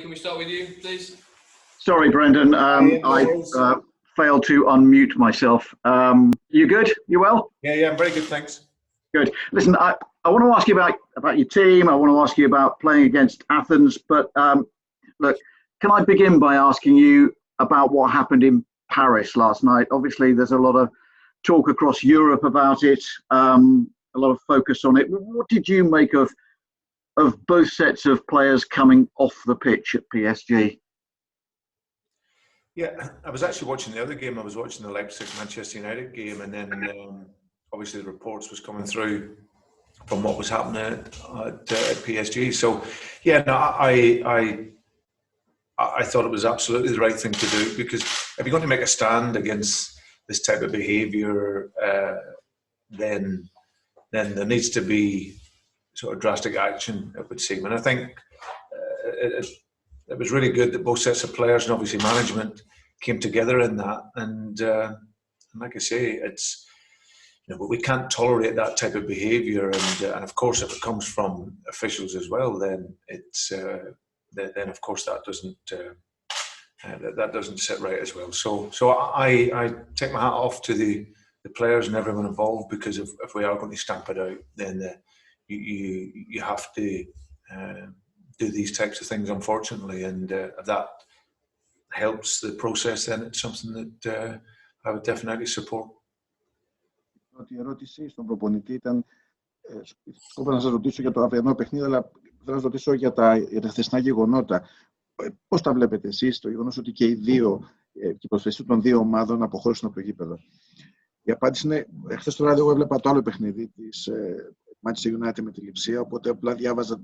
Can we start with you, please? Sorry, Brendan. I failed to unmute myself. You good? You well? Yeah, I'm very good, thanks. Good. Listen, I want to ask you about your team. I want to ask you about playing against Athens. But look, can I begin by asking you about what happened in Paris last night? Obviously, there's a lot of talk across Europe about it, a lot of focus on it. What did you make of both sets of players coming off the pitch at PSG? Yeah, I was actually watching the other game. I was watching the Leipzig-Manchester United game, and then obviously the reports was coming through from what was happening at PSG. So, yeah, no, I thought it was absolutely the right thing to do, because if you're going to make a stand against this type of behaviour, then there needs to be sort of drastic action, it would seem. And I think it was really good that both sets of players and obviously management came together in that. And like I say, it's, but we can't tolerate that type of behaviour. And of course, if it comes from officials as well, then it's then of course that doesn't sit right as well. So I take my hat off to the players and everyone involved, because if we are going to stamp it out, then you have to do these types of things, unfortunately, and if that helps the process, then it's something that I would definitely support. Η ερώτηση στον προπονητή ήταν, σκοπό να σας ρωτήσω για το αυριανό παιχνίδι, αλλά θέλω να σας ρωτήσω για τα χθεσινά γεγονότα. Πώς τα βλέπετε εσείς, το γεγονός ότι και οι προσφυγές των δύο ομάδων αποχώρησαν από το γήπεδο? Η απάντηση είναι, χθες το βράδυ εγώ έβλεπα το άλλο παιχνίδι της Manchester United με τη Λειψία, οπότε απλά διάβαζα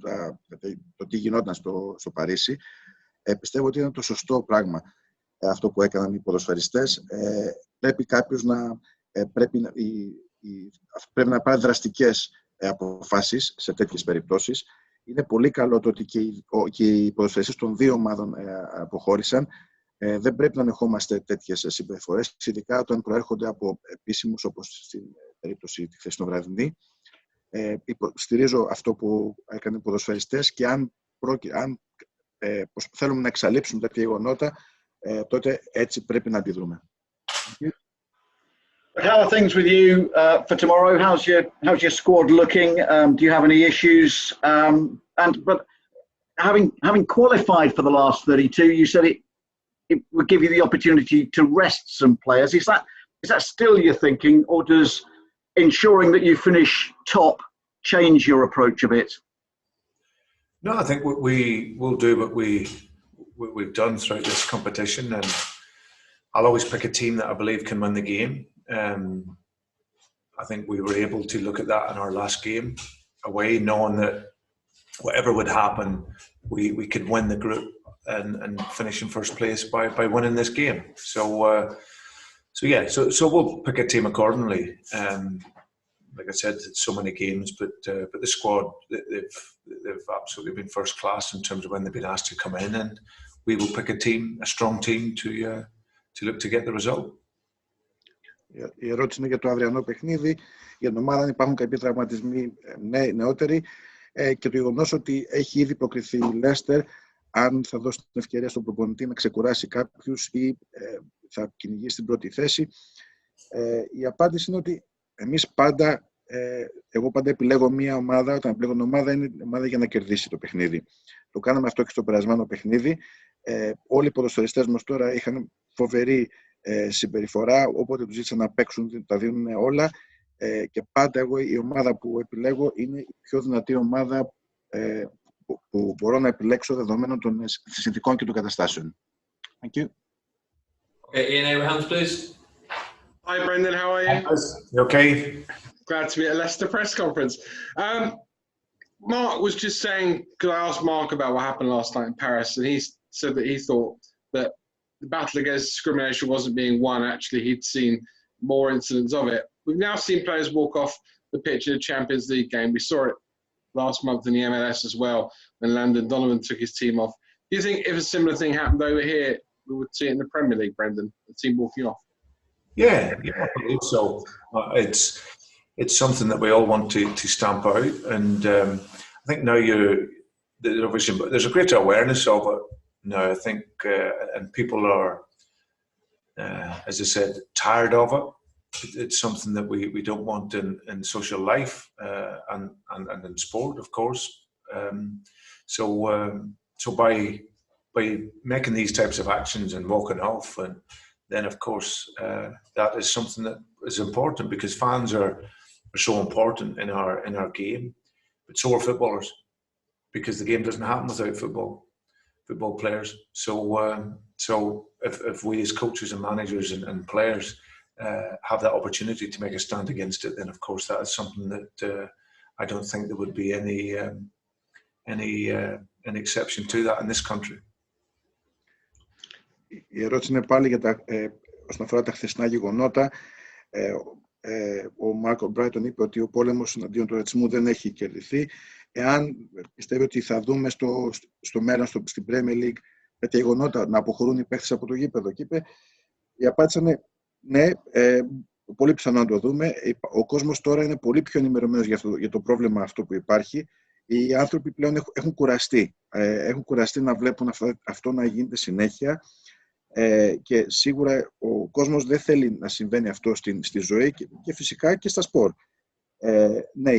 το τι γινόταν στο Παρίσι. Πιστεύω ότι είναι το σωστό πράγμα αυτό που έκαναν οι ποδοσφαιριστές. Πρέπει κάποιος πρέπει να πάρει δραστικές αποφάσεις σε τέτοιες περιπτώσεις. Είναι πολύ καλό το ότι και οι ποδοσφαιριστές των δύο ομάδων αποχώρησαν. Δεν πρέπει να ανεχόμαστε τέτοιες συμπεριφορές, ειδικά όταν προέρχονται από επίσημους, όπως στην περίπτωση τη χθεσινοβραδινή. Στηρίζω αυτό που έκανε οι ποδοσφαιριστές, και αν θέλουμε να εξαλείψουμε τέτοια γεγονότα, τότε έτσι πρέπει να αντιδρούμε. How are things with you for tomorrow? How's your squad looking? Do you have any issues? But having qualified for the last 32, you said it would give you the opportunity to rest some players. Is that still your thinking, or does ensuring that you finish top change your approach a bit? No, I think we will do what we've done throughout this competition, and I'll always pick a team that I believe can win the game. I think we were able to look at that in our last game away, knowing that whatever would happen, we could win the group and finish in first place by winning this game. So we'll pick a team accordingly. Like I said, it's so many games, but the squad, they've absolutely been first class in terms of when they've been asked to come in, and we will pick a strong team to look to get the result. Η ερώτηση είναι για το αυριανό παιχνίδι. Για την ομάδα, αν υπάρχουν κάποιοι τραυματισμοί νεότεροι, και το γεγονός ότι έχει ήδη προκριθεί η Leicester, αν θα δώσει την ευκαιρία στον προπονητή να ξεκουράσει κάποιους ή θα κυνηγήσει την πρώτη θέση. Η απάντηση είναι ότι εγώ πάντα επιλέγω μία ομάδα. Όταν επιλέγω την ομάδα, είναι η ομάδα για να κερδίσει το παιχνίδι. Το κάναμε αυτό και στο περασμένο παιχνίδι. Όλοι οι ποδοσφαιριστές μας τώρα είχαν φοβερή συμπεριφορά, οπότε τους ζήτησαν να παίξουν, τα δίνουν όλα, και πάντα η ομάδα που επιλέγω είναι η πιο δυνατή ομάδα που μπορώ να επιλέξω δεδομένων των συνθηκών και των καταστάσεων. Thank you. Okay, Ian Abrahams, please. Hi, Brendan. How are you? You okay? Glad to be at Leicester press conference. Mark was just saying, because I asked Mark about what happened last night in Paris, and he said that he thought that the battle against discrimination wasn't being won. Actually, he'd seen more incidents of it. We've now seen players walk off the pitch in the Champions League game. We saw it last month in the MLS as well, when Landon Donovan took his team off. Do you think if a similar thing happened over here, we would see it in the Premier League, Brendan, the team walking off? Yeah, I believe so. It's something that we all want to stamp out, and I think now there's a greater awareness of it now. I think, and people are, as I said, tired of it. It's something that we don't want in social life and in sport, of course. So by making these types of actions and walking off, and then of course that is something that is important, because fans are so important in our game, but so are footballers, because the game doesn't happen without football players. So if we as coaches and managers and players have that opportunity to make a stand against it, then of course that is something that I don't think there would be any exception to that in this country. Η ερώτηση είναι πάλι για όσον αφορά τα χθεσινά γεγονότα. Ο Μάρκο Μπράιτον είπε ότι ο πόλεμος εναντίον του ρατσισμού δεν έχει κερδιθεί. Εάν πιστεύει ότι θα δούμε στο μέλλον, στην Premier League, τέτοια γεγονότα να αποχωρούν οι παίχτες από το γήπεδο, και είπε, η απάντηση είναι ναι, πολύ πιθανό να το δούμε. Ο κόσμος τώρα είναι πολύ πιο ενημερωμένος για το πρόβλημα αυτό που υπάρχει. Οι άνθρωποι πλέον έχουν κουραστεί. Έχουν κουραστεί να βλέπουν αυτό να γίνεται συνέχεια. Και σίγουρα ο κόσμος δεν θέλει να συμβαίνει αυτό στη ζωή και φυσικά και στα σπορ. Ναι,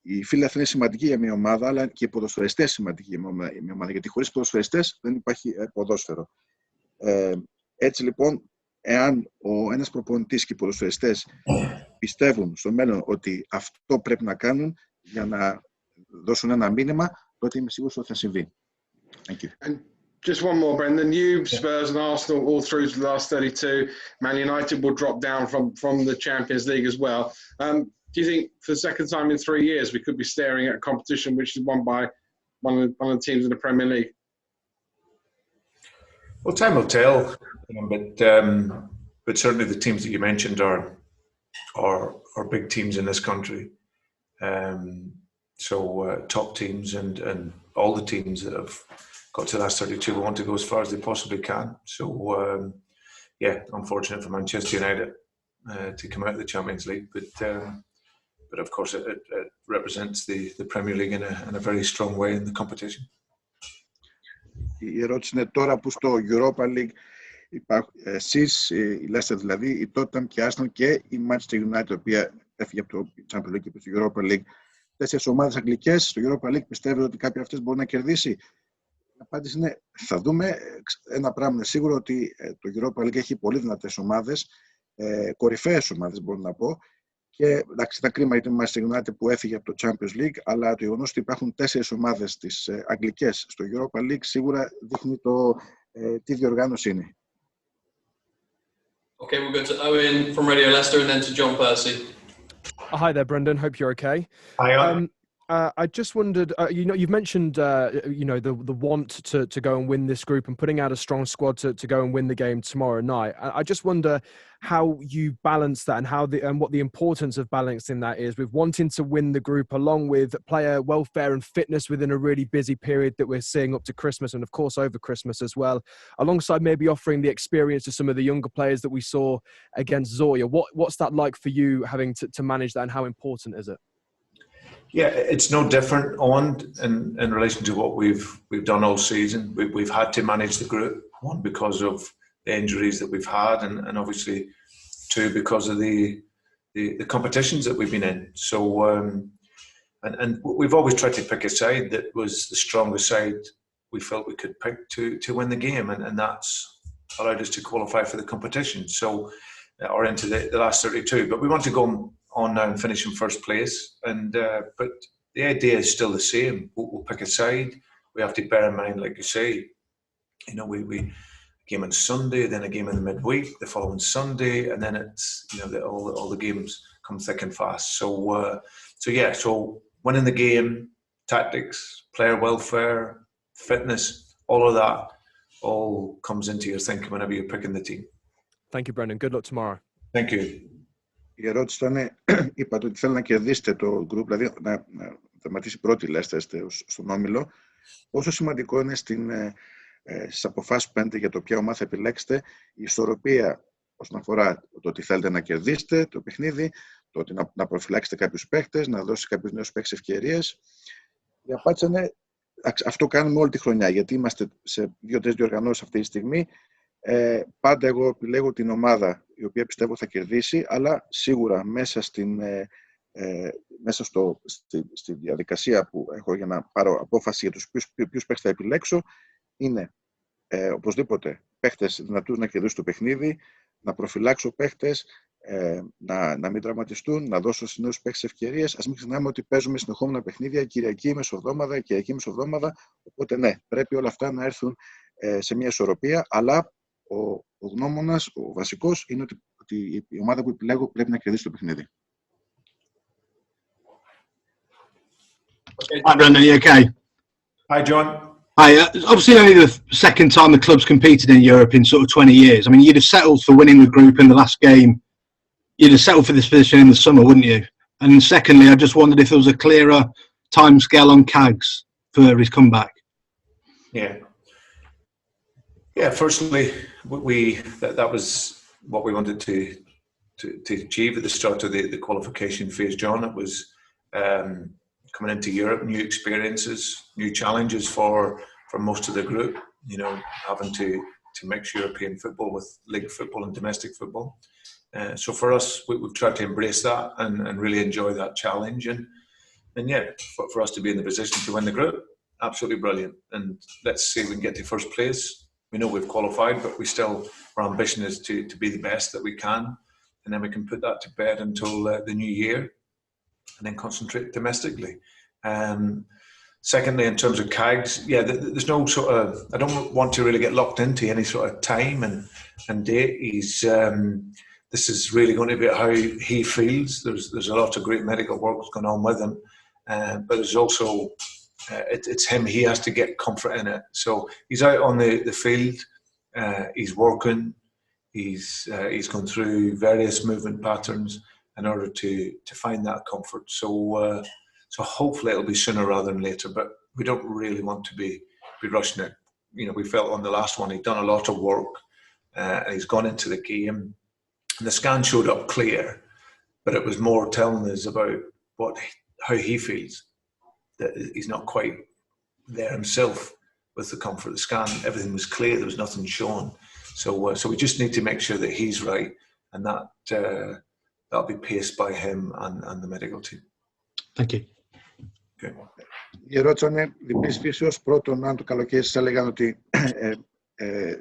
οι φίλαθλοι είναι σημαντικοί για μια ομάδα, αλλά και οι ποδοσφαιριστές σημαντικοί για μια ομάδα, γιατί χωρίς ποδοσφαιριστές δεν υπάρχει ποδόσφαιρο. Έτσι λοιπόν, εάν ένας προπονητής και οι ποδοσφαιριστές πιστεύουν στο μέλλον ότι αυτό πρέπει να κάνουν για να δώσουν ένα μήνυμα, τότε είμαι σίγουρος ότι θα συμβεί. Thank you. And just one more, Brendan. You, Spurs and Arsenal, all through to the last 32. Man United will drop down from the Champions League as well. Do you think for the second time in 3 years we could be staring at a competition which is won by one of the teams in the Premier League? Well, time will tell, but certainly the teams that you mentioned are big teams in this country. So top teams and all the teams that have got to the last 32 want to go as far as they possibly can. So yeah, unfortunate for Manchester United to come out of the Champions League, but of course it represents the Premier League in a very strong way in the competition. Η ερώτηση είναι τώρα που στο Europa League εσείς, η Leicester δηλαδή, η Tottenham και η Arsenal και η Manchester United, η οποία έφυγε από το Champions League και στο Europa League, 4 ομάδες αγγλικές στο Europa League, πιστεύετε ότι κάποια αυτές μπορεί να κερδίσει? Η απάντηση είναι θα δούμε. Ένα πράγμα είναι σίγουρο, ότι το Europa League έχει πολύ δυνατές ομάδες, κορυφαίες ομάδες μπορώ να πω, και εντάξει, ήταν κρίμα για την Manchester United που έφυγε από το Champions League, αλλά το γεγονός ότι υπάρχουν 4 ομάδες τις αγγλικές στο Europa League σίγουρα δείχνει τι διοργάνωση είναι. Okay, we'll go to Owen from Radio Leicester and then to John Percy. Hi there, Brendan. Hope you're okay. Hi. I just wondered, you've mentioned, the want to go and win this group and putting out a strong squad to go and win the game tomorrow night. I just wonder how you balance that and what the importance of balancing that is with wanting to win the group along with player welfare and fitness within a really busy period that we're seeing up to Christmas and of course over Christmas as well, alongside maybe offering the experience to some of the younger players that we saw against Zorya. What's that like for you, having to manage that, and how important is it? Yeah, it's no different, Owen, in relation to what we've done all season. We've had to manage the group, one, because of the injuries that we've had, and obviously two, because of the competitions that we've been in. So, and we've always tried to pick a side that was the strongest side we felt we could pick to win the game, and that's allowed us to qualify for the competition. So, or into the last 32. But we want to go on now and finish in first place, but the idea is still the same. We'll pick a side. We have to bear in mind, like you say, we game on Sunday, then a game in the midweek, the following Sunday, and then it's all the games come thick and fast. So winning the game, tactics, player welfare, fitness, all of that all comes into your thinking whenever you're picking the team. Thank you, Brendan. Good luck tomorrow. Thank you. Η ερώτηση ήταν, είπατε ότι θέλει να κερδίσετε το group, δηλαδή να τερματίσει πρώτη η Leicester στον όμιλο. Πόσο σημαντικό είναι στις αποφάσεις που παίρνετε για το ποια ομάδα θα επιλέξετε, η ισορροπία όσον αφορά το ότι θέλετε να κερδίσετε το παιχνίδι, το ότι να προφυλάξετε κάποιους παίχτες, να δώσετε κάποιους νέους παίχτες ευκαιρίες? Η απάντηση είναι αυτό κάνουμε όλη τη χρονιά, γιατί είμαστε σε 2-3 διοργανώσεις αυτή τη στιγμή. Πάντα εγώ επιλέγω την ομάδα η οποία πιστεύω θα κερδίσει, αλλά σίγουρα μέσα στη διαδικασία που έχω για να πάρω απόφαση για τους ποιους παίκτες θα επιλέξω, είναι οπωσδήποτε παίκτες δυνατούς να κερδίσουν το παιχνίδι, να προφυλάξω παίκτες, να μην τραυματιστούν, να δώσω στους νέους παίκτες ευκαιρίες. Ας μην ξεχνάμε ότι παίζουμε συνεχόμενα παιχνίδια Κυριακή μεσοβδόμαδα, Κυριακή μεσοβδόμαδα. Οπότε ναι, πρέπει όλα αυτά να έρθουν σε μια ισορροπία. Αλλά ο γνώμονας, ο βασικός, είναι ότι η ομάδα που επιλέγω πρέπει να κερδίσει το παιχνίδι. Hi, Brendan. Are you okay? Hi, John. Hi. Obviously, only the second time the club's competed in Europe in sort of 20 years. I mean, you'd have settled for winning the group in the last game. You'd have settled for this position in the summer, wouldn't you? And secondly, I just wondered if there was a clearer timescale on Cags for his comeback. Yeah. Firstly, that was what we wanted to achieve at the start of the qualification phase, John. It was coming into Europe, new experiences, new challenges for most of the group. You know, having to mix European football with league football and domestic football. So for us, we've tried to embrace that and really enjoy that challenge. And yeah, for us to be in the position to win the group, absolutely brilliant. And let's see if we can get to first place. We know we've qualified, but our ambition is to be the best that we can. And then we can put that to bed until the new year and then concentrate domestically. Secondly, in terms of Cags, yeah, there's no sort of, I don't want to really get locked into any sort of time and date. This is really going to be how he feels. There's a lot of great medical work going on with him, but there's also it's him. He has to get comfort in it. So he's out on the field. He's working. He's gone through various movement patterns in order to find that comfort. So hopefully it'll be sooner rather than later. But we don't really want to be rushing it. You know, we felt on the last one he'd done a lot of work, and he's gone into the game. And the scan showed up clear, but it was more telling us about how he feels, that he's not quite there himself with the comfort of the scan. Everything was clear, there was nothing shown. So we just need to make sure that he's right, and that'll be paced by him and the medical team. Thank you. Okay. Η ερώτηση είναι διπλής φύσεως. Πρώτον, αν το καλοκαίρι σας έλεγαν ότι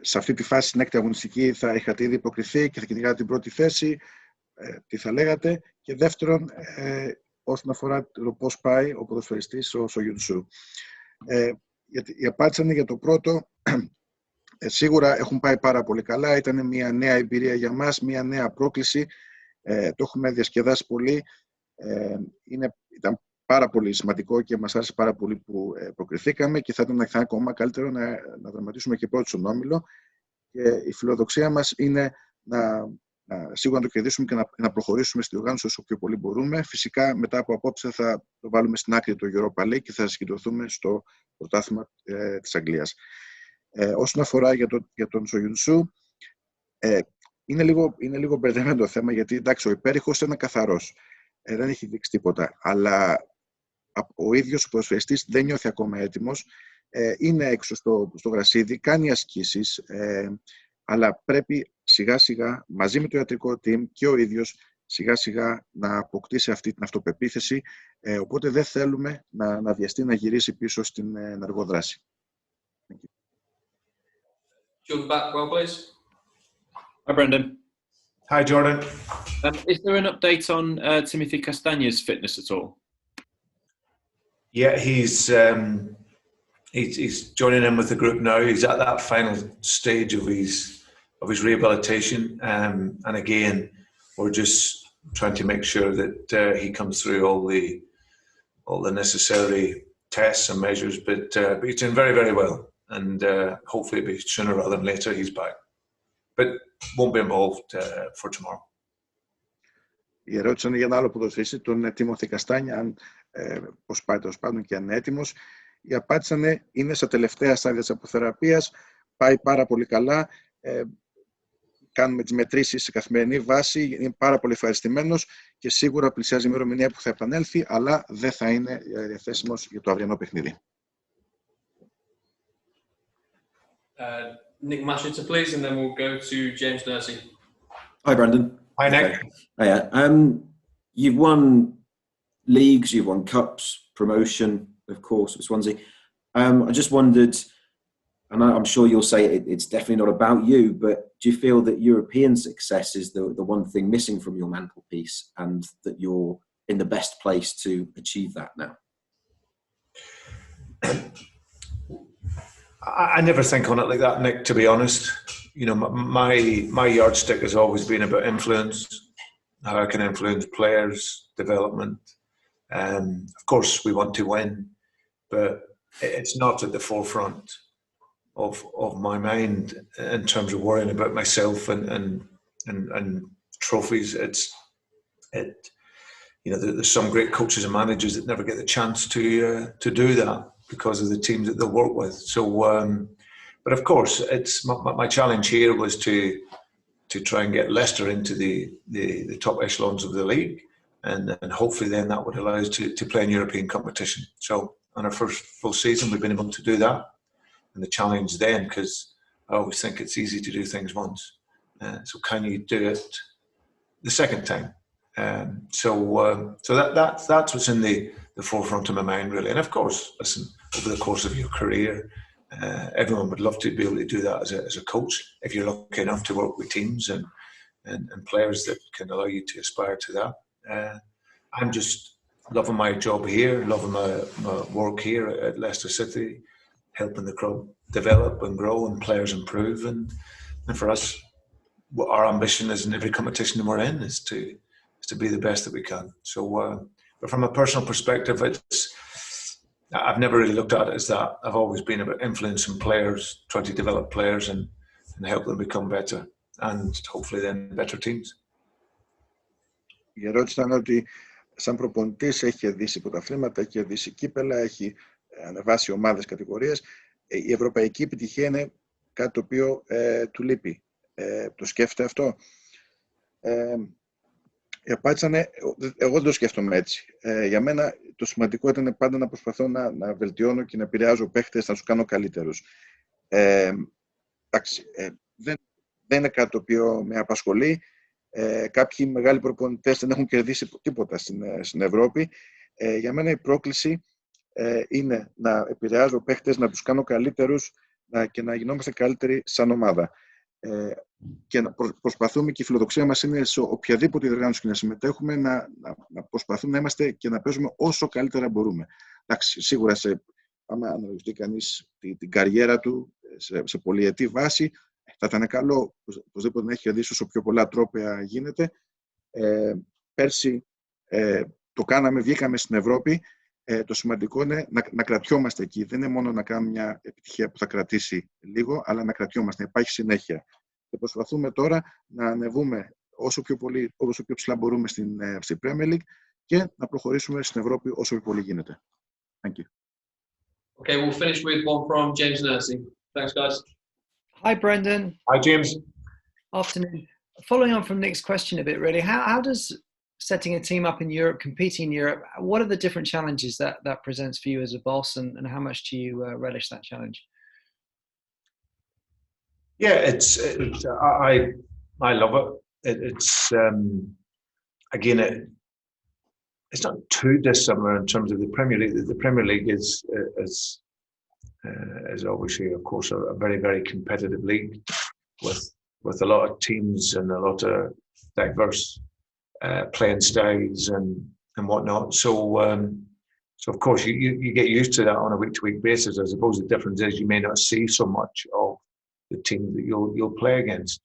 σε αυτή τη φάση στην έκτη αγωνιστική θα είχατε ήδη υποκριθεί και θα κυνηγάτε την πρώτη θέση, τι θα λέγατε? Και δεύτερον, όσον αφορά το πώς πάει ο ποδοσφαιριστής ο Σογιουνσού. Η απάντηση είναι για το πρώτο. Σίγουρα έχουν πάει πάρα πολύ καλά. Ήταν μια νέα εμπειρία για μας, μια νέα πρόκληση. Το έχουμε διασκεδάσει πολύ. Ήταν πάρα πολύ σημαντικό και μας άρεσε πάρα πολύ που προκριθήκαμε και θα ήταν ακόμα καλύτερο να δραματίσουμε και πρώτο στον όμιλο. Και η φιλοδοξία μας είναι σίγουρα να το κερδίσουμε και να προχωρήσουμε στη οργάνωση όσο πιο πολύ μπορούμε. Φυσικά μετά από απόψε θα το βάλουμε στην άκρη το Europa League και θα συγκεντρωθούμε στο πρωτάθλημα της Αγγλίας. Όσον αφορά για τον Σογιουνσού, είναι λίγο μπερδεμένο το θέμα, γιατί εντάξει, ο υπέρηχος είναι καθαρός. Δεν έχει δείξει τίποτα, αλλά ο ίδιος ο ποδοσφαιριστής δεν νιώθει ακόμα έτοιμος. Είναι έξω στο γρασίδι, κάνει ασκήσεις, αλλά πρέπει σιγά σιγά μαζί με το ιατρικό team και ο ίδιος σιγά σιγά να αποκτήσει αυτή την αυτοπεποίθηση, οπότε δεν θέλουμε να βιαστεί να γυρίσει πίσω στην ενεργό δράση. Jordan Backwell, please. Hi, Brendan. Hi, Jordan. Is there an update on Timothy Castagna's fitness at all? Yeah, he's joining in with the group now. He's at that final stage of his rehabilitation, and again, we're just trying to make sure that he comes through all the necessary tests and measures. But he's doing very, very well, and hopefully, it'll be sooner rather than later he's back. But won't be involved for tomorrow. Η ερώτηση είναι για ένα άλλο ποδοσφαιριστή, τον Τίμωθη Καστάνια, πώς πάει τέλος πάντων και αν είναι έτοιμος. Η απάντηση είναι στα τελευταία στάδια της αποθεραπείας, πάει πάρα πολύ καλά. Κάνουμε τις μετρήσεις σε καθημερινή βάση, είναι πάρα πολύ ευχαριστημένος και σίγουρα πλησιάζει η ημερομηνία που θα επανέλθει, αλλά δεν θα είναι διαθέσιμος για το αυριανό παιχνίδι. Nick Mashiter, please, and then we'll go to James Nursey. Hi, Brendan. Hi, Nick. Hiya. You've won leagues, you've won cups, promotion, of course, with Swansea. I just wondered, and I'm sure you'll say it's definitely not about you, but do you feel that European success is the one thing missing from your mantelpiece, and that you're in the best place to achieve that now? I never think on it like that, Nick, to be honest. You know, my yardstick has always been about influence, how I can influence players, development. Of course, we want to win, but it's not at the forefront of my mind in terms of worrying about myself and trophies. There's some great coaches and managers that never get the chance to do that because of the teams that they'll work with. So, but of course, it's my challenge here was to try and get Leicester into the top echelons of the league, and hopefully then that would allow us to play in European competition. So, on our first full season, we've been able to do that. And the challenge then, because I always think it's easy to do things once, so can you do it the second time? So that's what's in the forefront of my mind, really. And of course, listen, over the course of your career, everyone would love to be able to do that as a coach, if you're lucky enough to work with teams and players that can allow you to aspire to that. I'm just loving my job here, loving my work here at Leicester City, helping the club develop and grow and players improve. And for us, our ambition is in every competition we're in is to be the best that we can. So, but from a personal perspective, I've never really looked at it as that. I've always been about influencing players, trying to develop players and help them become better, and hopefully then better teams. Η ερώτηση ήταν ότι σαν προπονητής έχει κερδίσει πρωταθλήματα, έχει κερδίσει κύπελα, έχει ανεβάσει ομάδες, κατηγορίες. Η ευρωπαϊκή επιτυχία είναι κάτι το οποίο του λείπει. Το σκέφτεται αυτό? Η απάντηση είναι, εγώ δεν το σκέφτομαι έτσι. Για μένα το σημαντικό ήταν πάντα να προσπαθώ να βελτιώνω και να επηρεάζω παίχτες, να τους κάνω καλύτερους. Εντάξει, δεν είναι κάτι το οποίο με απασχολεί. Κάποιοι μεγάλοι προπονητές δεν έχουν κερδίσει τίποτα στην Ευρώπη. Για μένα η πρόκληση είναι να επηρεάζω παίχτες, να τους κάνω καλύτερους και να γινόμαστε καλύτεροι σαν ομάδα. Και να προσπαθούμε, και η φιλοδοξία μας είναι σε οποιαδήποτε διοργάνωση και να συμμετέχουμε, να προσπαθούμε να είμαστε και να παίζουμε όσο καλύτερα μπορούμε. Εντάξει, σίγουρα άμα αναλογιστεί κανείς την καριέρα του σε πολυετή βάση, θα ήταν καλό οπωσδήποτε να έχει κερδίσει όσο πιο πολλά τρόπαια γίνεται. Πέρσι το κάναμε, βγήκαμε στην Ευρώπη. Το σημαντικό είναι να κρατιόμαστε εκεί. Δεν είναι μόνο να κάνουμε μια επιτυχία που θα κρατήσει λίγο, αλλά να κρατιόμαστε, να υπάρχει συνέχεια. Και προσπαθούμε τώρα να ανεβούμε όσο πιο ψηλά μπορούμε στην Premier League και να προχωρήσουμε στην Ευρώπη όσο πιο πολύ γίνεται. Thank you. Okay, we'll finish with one from James Nursey. Thanks, guys. Hi, Brendan. Hi, James. Afternoon. Following on from Nick's question a bit, really, how does setting a team up in Europe, competing in Europe, what are the different challenges that presents for you as a boss, and how much do you relish that challenge? Yeah, I love it. It's again, it's not too dissimilar in terms of the Premier League. The Premier League is obviously, of course, a very, very competitive league with a lot of teams and a lot of diverse playing styles and whatnot. So of course you get used to that on a week-to-week basis. I suppose the difference is you may not see so much of the team that you'll play against.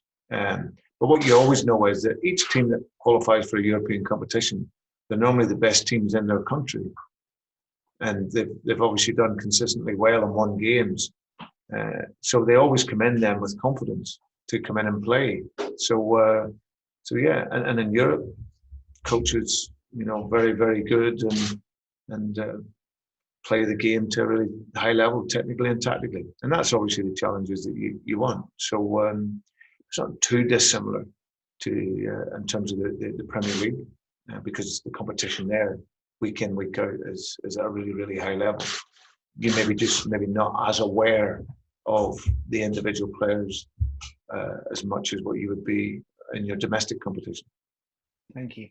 But what you always know is that each team that qualifies for a European competition, they're normally the best teams in their country, and they've obviously done consistently well and won games. So they always come in then with confidence to come in and play. So yeah, and in Europe, coaches, very, very good and play the game to a really high level, technically and tactically. And that's obviously the challenges that you want. So it's not too dissimilar to in terms of the Premier League, because the competition there, week in, week out, is at a really, really high level. You maybe not as aware of the individual players as much as what you would be in your domestic competition. Thank you.